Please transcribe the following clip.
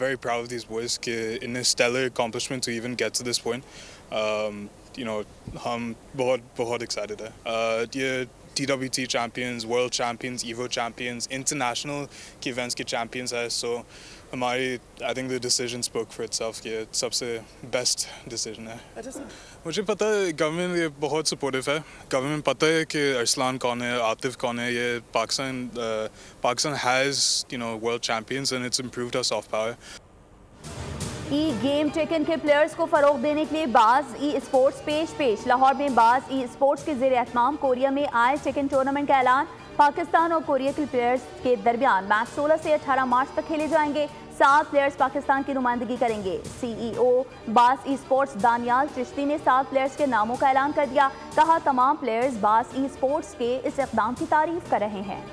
very proud of these boys in a stellar accomplishment to even get to this point. हम बहुत excited हैं. ये TWT champions, world champions, Evo champions, international events के champions हैं. So I think the decision spoke for itself. कि सबसे best decision है. मुझे पता है government ये बहुत supportive है. Government पता है कि अरसलान कौन है, आतिफ कौन है. ये Pakistan has world champions and it's improved our soft power. Game taken के प्लेयर्स को फरोग देने के लिए बाज eSports पेश लाहौर में बाज eSports के ज़ेर एहतमाम कोरिया में आए टेकन टूर्नामेंट का ऐलान. पाकिस्तान और कोरिया के प्लेयर्स के दरमियान मैच 16 से 18 मार्च तक खेले जाएंगे. 7 प्लेयर्स पाकिस्तान की नुमाइंदगी करेंगे. CEO बाज eSports दानियाल चिश्ती ने 7 प्लेयर्स के नामों का ऐलान कर दिया. कहा तमाम प्लेयर्स बाज eSports के इस इक़दाम की तारीफ कर रहे हैं.